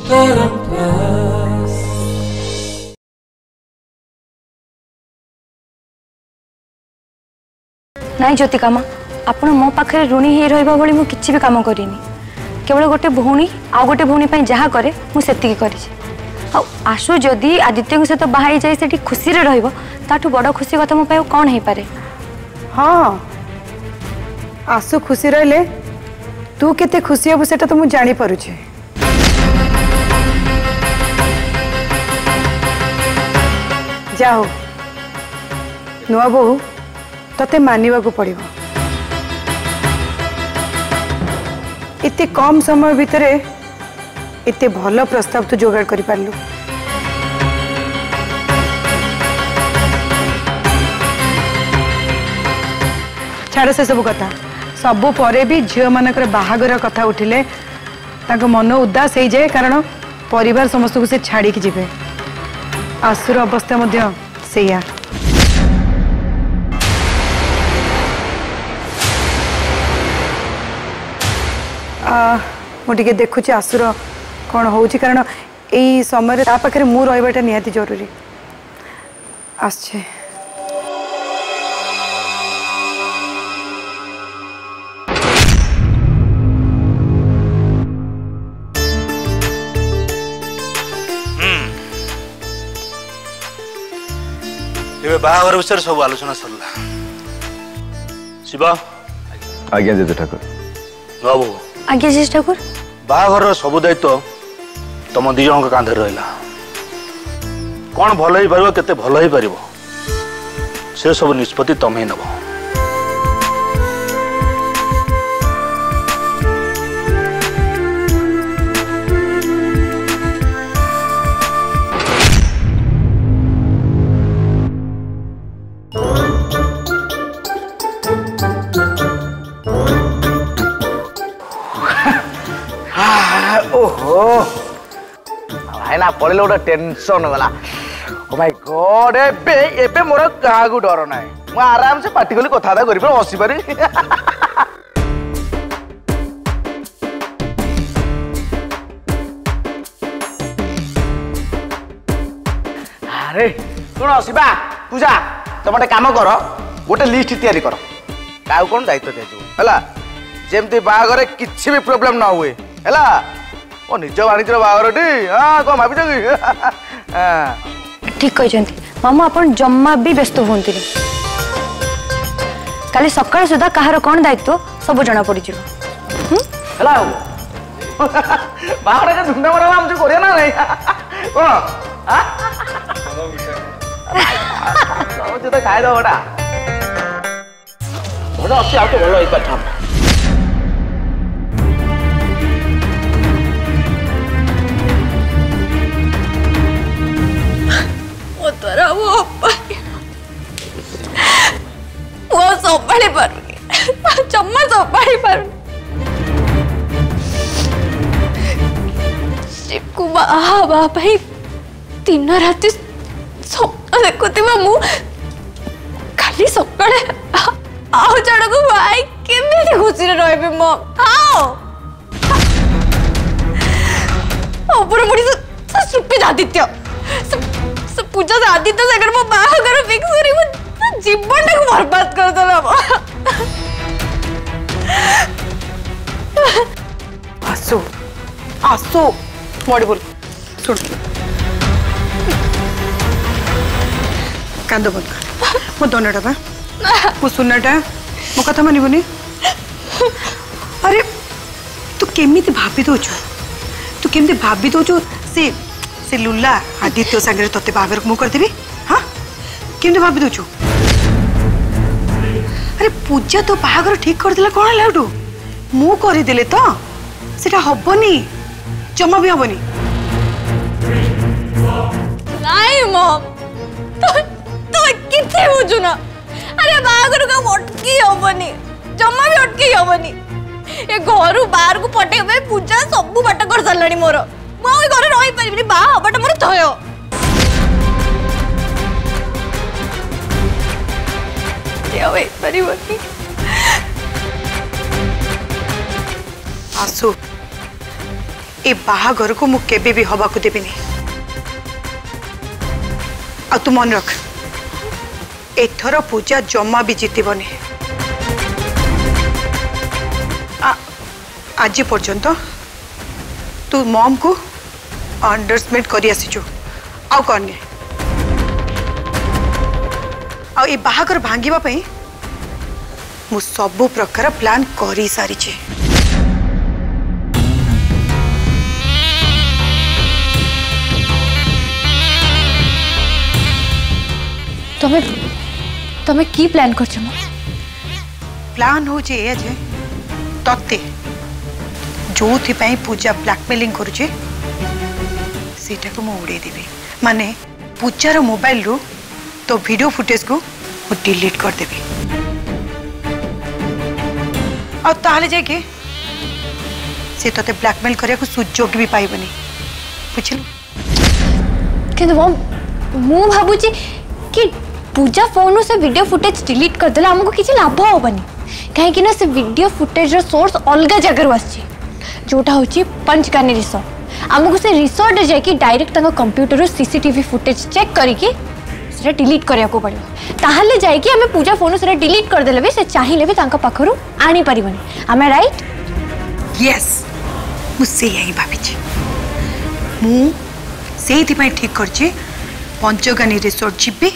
नाई ज्योतिकामा आपण मो पाखे ऋणी हो रहा भाई मुझे किसी भी कम करनी केवल गोटे भौणी आउ गोटे भौणी जहाँ करे मुझे आशु जदि आदित्य सहित बाहरी जाए से खुशी रु बड़ खुशी कथा मो कौन हो पारे। हाँ आशु खुशी रहिले तू केते खुशी हबु सेटा तो मु जानी पारुछे। जाओ नुआ बहु तते मानिबा को पड़िबो। इते कम समय भितरे इते भल प्रस्ताव तू जोगाड़ करि पारलु। छाड़ से सब कथा सबु परे भी झील मानकर बाहागर कथा उठिले ताको मन उदास हो जाए कारण परिवार समस्त को से छाड़ी की जीवे। आशुर अवस्था मध्य सेया। मुझे देखुची आशुर कौन हो कारण यही समय ता पाखे मु रहा निहाती जरूरी। आछे बाहागर विषय सब आलोचना सरला। शिव आज्ञा जेजे ठाकुर। बाबू आज्ञा जेजे ठाकुर। बाहागर सब दायित्व तुम दी जन कांधे रहा कौन भल हो पार के भल हो पार से सब निष्पत्ति तुम ही नब। ओहो भाई ना पड़े गोटे टेंशन गला। ओ माय गॉड एबे एबे मोर कहा को डर ना मु आराम से पार्टी कली कथा करि पर हसी पारी। अरे सुन शिवा पूजा तुम गोटे काम कर गोटे लिस्ट तैयारी कर का कौन दायित्व दे हैला जेमती बाहागर किसी भी प्रॉब्लम ना हुए हैला। ओ निज वाणिज्य बाहागर टी हां को भाभी जगी ठीक कहते मामू आप जम्मा भी व्यस्त हुंती काली सकाळ सुधा कहार कौन दायित्व सब जना पड़ी हैला। बाहागर के धुंडा मरा हम जो करिया ना नहीं कोन हां तो खाइ दो बड़ा बड़ा अच्छी आउ तो बोलो एक कथा द्वारा वो संभाली पारुनी जम्मा संभाली पारुनी शिवकु बाहा भाई दिन राति स्वप्न देखुती मु खाली सकाळे आउ जण को भाई केमिति खुशी रहिबे मो आओ ऊपर मुड़ी सुपी आदित्य पूजा से आदित्य सागर मो बाहागर फिक्स करी मो जीवन को बर्बाद कर दला। आसो आसो मोड़ी बोल सुन कांदो बंद कर मो दोनटा बा मो सुनटा मो कथा मानिबनी। अरे तू केमिति भाबी दोछु तू केमिति भाबी दोछु से लुला आदित्य सांगे तोते बाहागर मु कर देबी हां केमिति भाबी दोछु। अरे पूजा तो बाहागर ठीक कर दिला कोन लाउडू मु करि देले तो सेटा हबनी जमा भी हबनी। नहीं मम तो किथे बुझु ना अरे बाहागर का अटकी हबनी जमा भी अटकी हबनी ए घर बाहर को पटे पूजा सब बाट कर सारलानी मोर मु घर रही पारिबनी बा हबटा मोर थय देवे परिवती आसु ए बाहागर को मु केबे भी हवा को देबिनी। आ तू मन रख एथर पूजा जमा भी जीतबनी। आज पर्यंत तू मॉम को अंडरस्टैंड करी आसीचु आउ कौन आ बाहागर भांगिबा पई मु सबु प्रकार प्लान करी सारी छे। तमे की प्लान करछ म? प्लान हो जे तते जो थी पई पूजा ब्लैकमेलिंग करूचे सेटा को मु उड़े देबी। माने पूजार मोबाइल रो तो वीडियो फुटेज को मु डिलीट कर देबी और ताले जाके से तते ब्लैकमेल करिया को सुजोग भी पाइबनी बुझलु। किंतु मु भाबुची कि पूजा फोन से वीडियो फुटेज डिलीट कर देला हमको किसी लाभ होबनी कहीं ना से वीडियो फुटेज रो सोर्स अलग जगह आसी जोटा होची पंचकानी रिसोर्ट। हमको से रिसोर्ट जाके डायरेक्ट तंग कंप्यूटर रो सीसीटीवी फुटेज चेक करके से डिलीट करिया को पड़ियो। ताहले जाके हमें पूजा फोन से डिलीट कर देले भी से चाहिए भी तांका पाखरु आनी परिबनी। am I right? यस मुझसे यही भाभी छी मु सेही पई ठीक करछि पंचकानी रिसोर्ट जिबे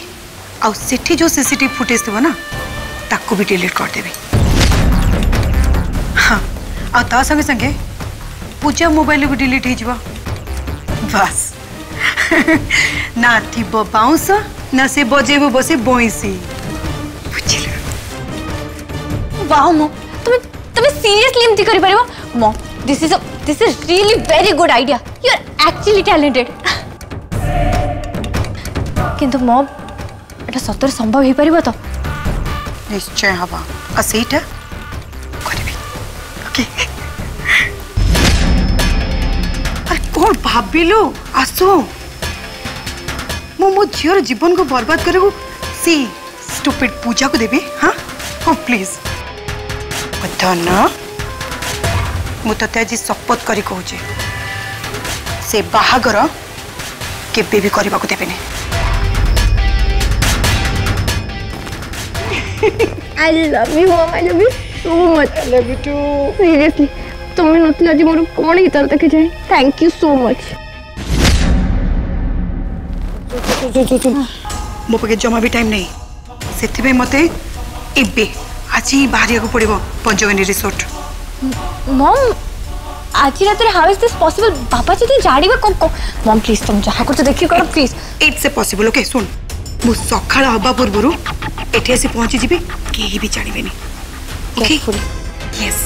आ सेठी जो सीसीटीवी फुटेज थबो ना ताको भी डिलीट कर देबी। हाँ आ ता संगे संगे पूजा मोबाइल भी डिलीट हो जावा बस ना थी बाउंस ना से बजेबो बसे बइसी बुझिल। वाओ मॉम तुम सीरियसली एमती करि परिबो mom? This is really very good idea. You are actually talented. किंतु मॉम एटा सतर संभव ही परिबो तो? निश्चय हवा आ सेटा करबी। ओके अरे कौन भाबिलो आसो मो झीर जीवन को बर्बाद करे सी स्टूपिड पूजा को देबी। हाँ हो प्लीज धन मु तते आज शपथ करी कहूचे से बाहागर केबे भी करबा को देबेनी। I love you mom, I love you so much. I love you too. Seriously, तुम्हें नतला जी मोर कोन हितर तक जाए। Thank you so much. मो पके जमा भी टाइम नहीं सेति पे मते एबे आज ही बाहर को पड़िबो पंचकानी रिसोर्ट। मॉम आज रात रे हाउ इज दिस पॉसिबल? पापा जी जाड़ीबे को मॉम प्लीज तुम जहा कुछ देखि करो प्लीज। It's possible. ओके सुन मु सखाळ हबा पूर्वरु एठी आसी पहुंची जिबे केही भी जानिबेनी। ओके यस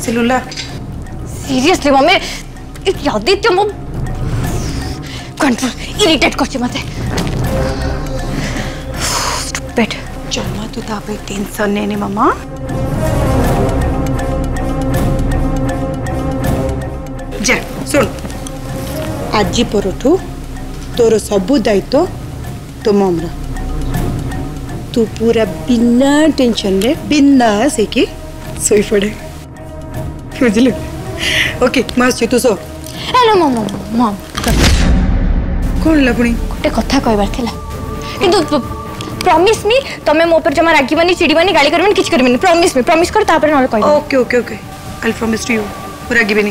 सेलुलर सीरियसली मम्मी आदित्य मो कंट्रोल इरिटेट करछि मते। स्टूपिड जम्मा तू तापे टेंशन नेनी मामा। जा सुन आज परठू तोर सबु दायित्व तो ममरा तू पूरा बिना टेंशन रे बिना से की सोई पड़े बुझलु। ओके मास तू सो हेलो मम मम कौन लपुणी गोटे कथा कहबार थिला किंतु प्रॉमिस मी तमे मो पर जमा रागिबानी चिड़ीबानी गाली करबनी किछ करबनी। प्रॉमिस कर तापर नले कहबो। Okay okay okay I promise to you रागिबनी।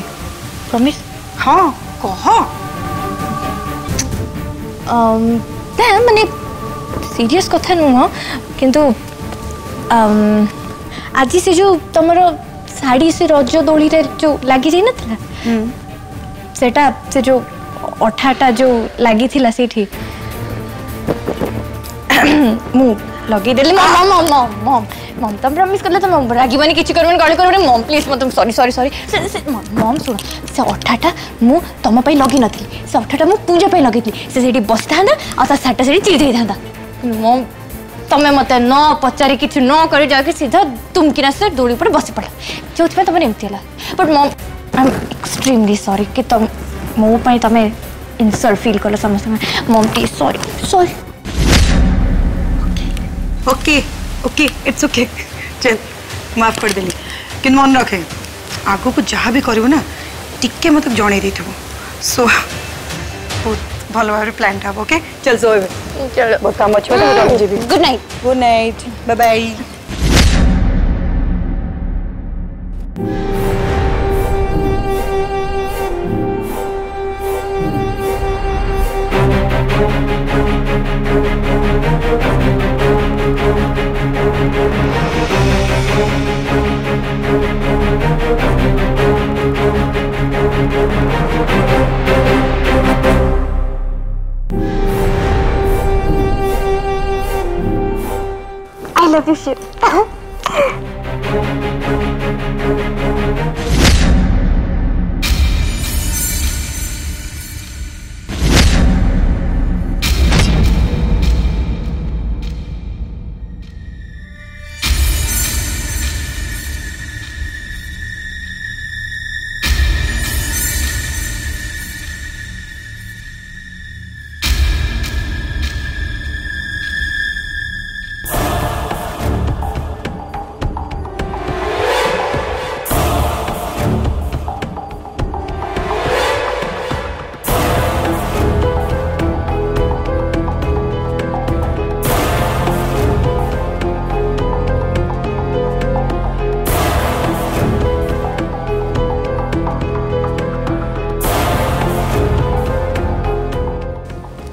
प्रॉमिस? हां कह माने सीरियस कथा नुह किंतु आज से जो तमरो साड़ी से रज दोली रे जो लागी जाई नथला सेटा से जो अठाटा जो लागी थिला सेठी मु लगी देली मम मम मम मम मम तम प्रॉमिस करले तम रागिबानी किछि करबनी गाली करबनी मम प्लीज मत सॉरी सॉरी सॉरी मम सुन से अठाटा मु तम पई लगी नथली से अठाटा मु पूजा पई लगितली से सेठी बसथांदा आ ता साटा सेठी चिड़ देई थांदा मम तमे मते न पचारी किछि न करे जाके सीधा तुम किना से डोली पर बसी पड़ा जो पे तमे एमती हला बट मम आई एम एक्सट्रीमली सॉरी कि तुम मो पाई तमे इंसल्ट फील कल समस्त मम please sorry sorry. Okay okay it's okay चल माफ कर देली कि मन रखे आगो को जहाँ भी करू ना टिके मत जन दे सो बहुत भल भाव प्लान था ओके चल सो चल बहुत काम अच्छे good night bye bye. I love you, Shiv.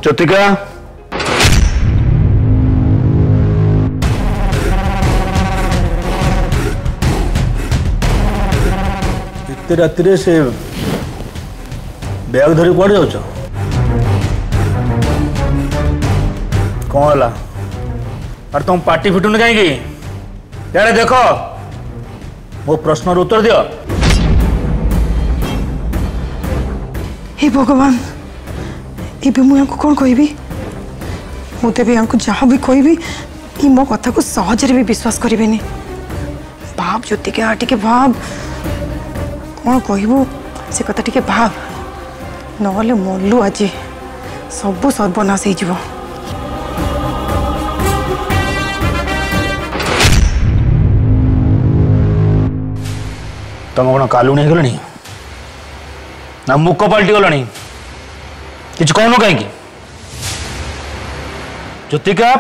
Jyotika इतने राति से बैग धरी कुआड़े जाऊच कौन है और तुम पार्टी फिटुन कहीं यार देख मो प्रश्न उत्तर दियो। हे भगवान एबे मु यांको कौन कहबी मु तेबे यांको जहाँ भी कहबी कि मो कथा को सहज रे भी विश्वास करिवेनी भाव ज्योति के आटी के भाव कौन कहबो से कथा टिके भाव नहले मल्लू आज सब सर्वनाश हो जीवो। तुम कौन कालुणी हो गलनी ना मुक पलटि गलनी किछ कहून कहीं ज्योतिका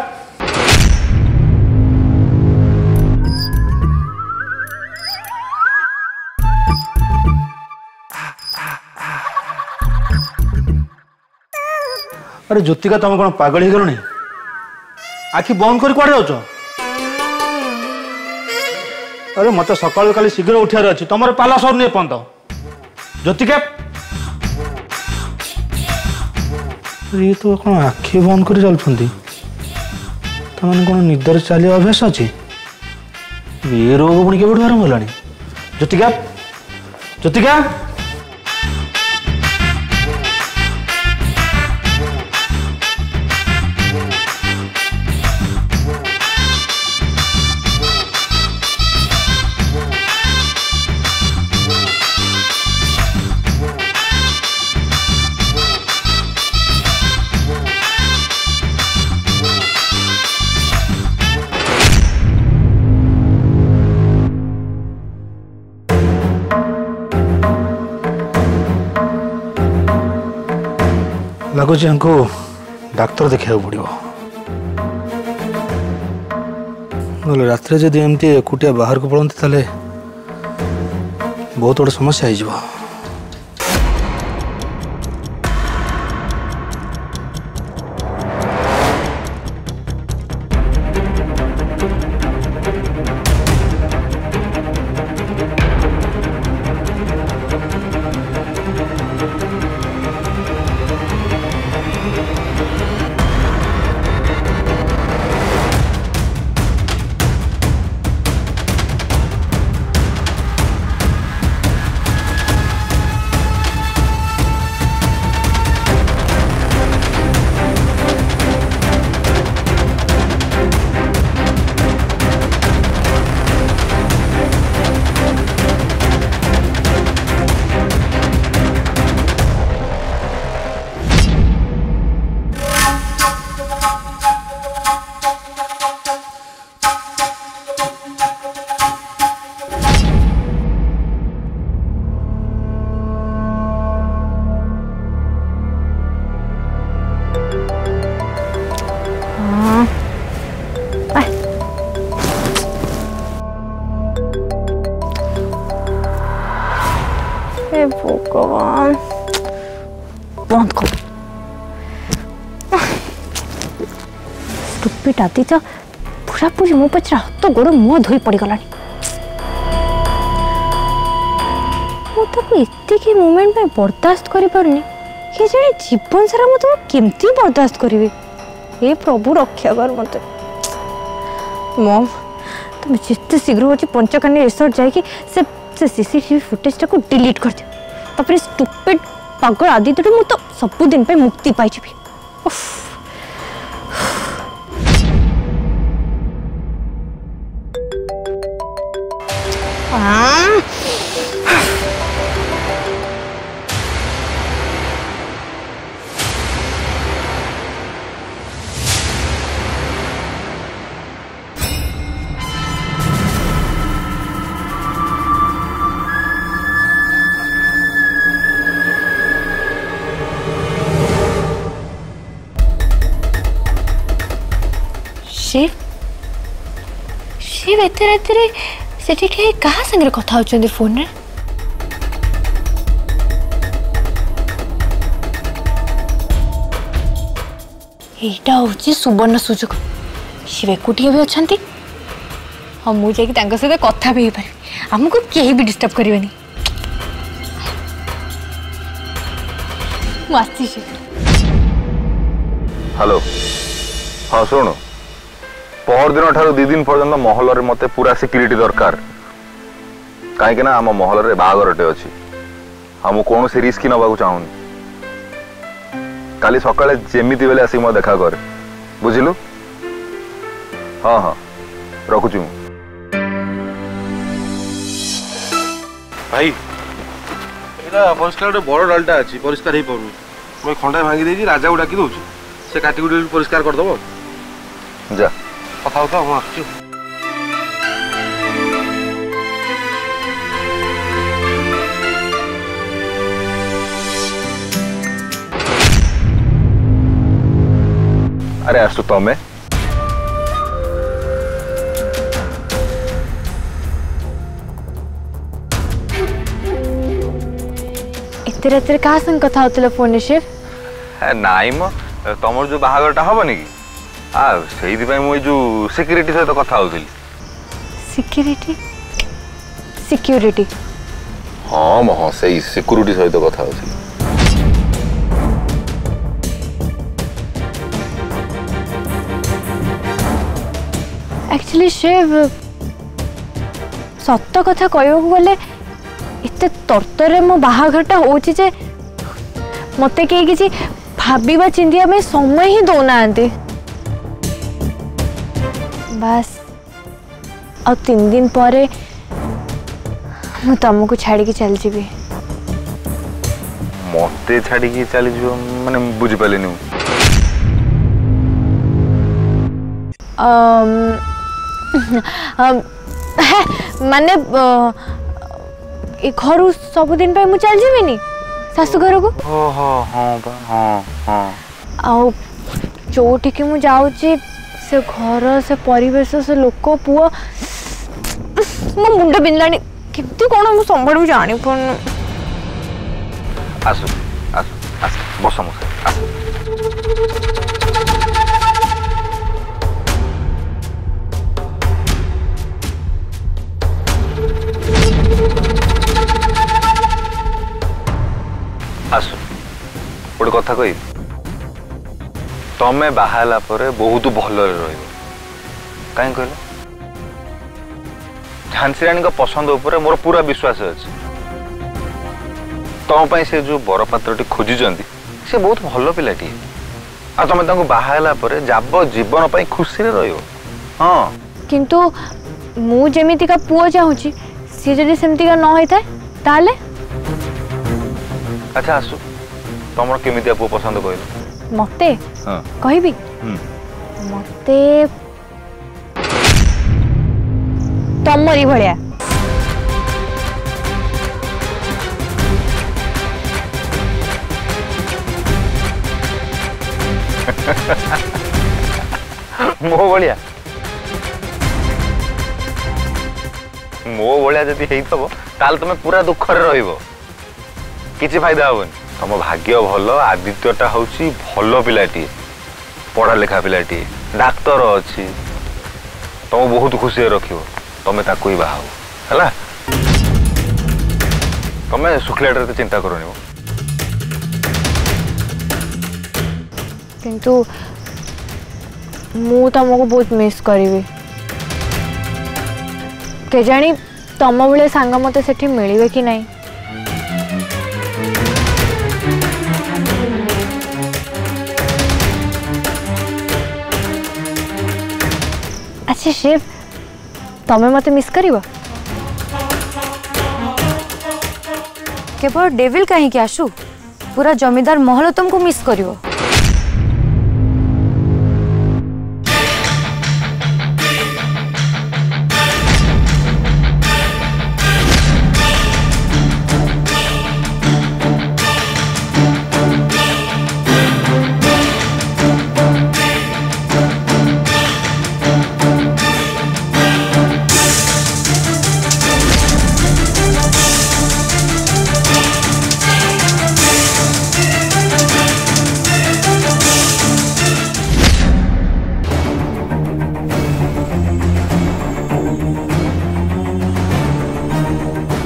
अरे ज्योतिका तुम कौन पागल हो गलनी आखि बंद कर कुआड़े जाऊच अरे मत सकाल काली शीघ्र उठार अच्छी तुम पाला सर नहीं पंत ज्योतिका ये तो कौन आखि बंद कर चलुंट तमें कौन निदर चलिया अभ्यास अच्छी ये रोग पुणी के आरंभ होगा ज्योतिका ज्योतिका लगुच हमको डाक्तर देखा पड़ो रात जदि एमती एकुटिया बाहर को पड़ते ताले बहुत बड़ समस्या हो। बंद कर। स्टुपिड आदित्य पूरा पूरी मो पचरा हाथ गोड़ मुह धोई पड़गला। मुझे मोमेंट में बर्दाश्त कर पारनी कि जाने जीवन सारा मुझे केमती बर्दाश्त करी। हे प्रभु रक्षा कर मत। मम तुम जिते शीघ्र हो पंचकानी रिसोर्ट जाकि से सीसीटीवी फुटेज को डिलीट कर दियो। तापर स्टुपिड पागल आदित्य मु तो सबुदिन पे मुक्ति पाई छी। शिव शिव एते रातिरे सेठी ठे कहा संगे कथा होचंदी फोन रे? एटा होची सुवर्ण सुजोग। शिव एकुटिया भी अछंती। हम मु जाकी तांका सहित कथा भी पारि। हमको केही भी डिस्टर्ब करिवनी। मस्ती शिव। हेलो हाँ शुणु पहर दिन ठार 2 दिन पर्यंत महल रे मते पूरा सिक्योरिटी दरकार कहीं ना आम महल रे बाहागरटे अच्छी हम कौन से रिस्क नवा चाहूनी काली सकाळे जेमिति बेले आसी मो देखा कर बुझिलु हाँ हाँ रखुची भाई एटा परिष्कार बड़ डालटा अच्छी परिष्कार हो पार मैं खंडा भांगी देजी राजा को डाकी दउछु से काटी कुटी परिष्कार कर दबो जा कथा होता हम आछु अरे आसु तमे इतने रात क्या संग कथा होतले फोन शिव? नाई मो तमर जो बाहागरटा हबनी कि से मुझे जो सिक्योरिटी सहित कथा होती। सिक्योरिटी सिक्योरिटी हाँ हाँ से सिक्योरिटी सहित कथा होती। एक्चुअली शिव सत्य कथा कहू गले एते तरतरे मो बाहाघरटा होची जे मते के किछि भाबीबा चिंतिया में समय ही दौना बस और 3 दिन पर मु तुमको छाड़ी के चल जीवी। मते छाड़ी के चली जो माने बुझी पालेनी माने ए घर सब दिन पे मु चल जीविनी सासु घर को। हाँ हाँ हाँ हाँ आउ जोठी कि मु जाउची से घर से परिवेश से लोक पुआ मो मुंड बिंदलानी केमती कोन मु संभाळू जानि पण आसु आसु आसु बस मु आसु आसु गोटे कथा कही तमें बाहाला परे बहुत भल कहीं कहल झांसी रानी का पसंद उपर मोर पूरा विश्वास अच्छे तुम से जो बर पात्र खोजी से बहुत भल पिलाटी आ तुम बाहाला परे जाब जीवन पर खुशी रहियो। हाँ किंतु मु जेमिति का पुओ चाहूची सी जदी सेमति का न होइता ताले अच्छा आसु तुम केमितिया पुओ पसंद कहल मते हाँ कहबी मते तमरी भलिया मो भलिया मो भलिया जदि हेइथबो ताल तुम पूरा दुख रे रहिबो किछि फायदा होबनी। तुम भाग्य भल आदित्यटा हूँ भल पिलाटी पढ़ा लिखा पिलाटी डाक्तर अच्छी तुम बहुत खुशी रख तुम्हें ताकू ही बाहा है तुम्हें शुक्लाटे चिंता करनी किंतु मु तुमको बहुत मिस करी के जानी तुम बेले सांग मत सेठी मिले कि नहीं। अच्छा शिव तमें मत मिस करिवो केवल डेविल कहीं आशु पूरा जमींदार महल तुमको मिस करिवो।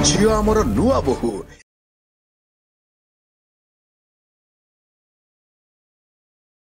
झियो आमर नुआ बोहू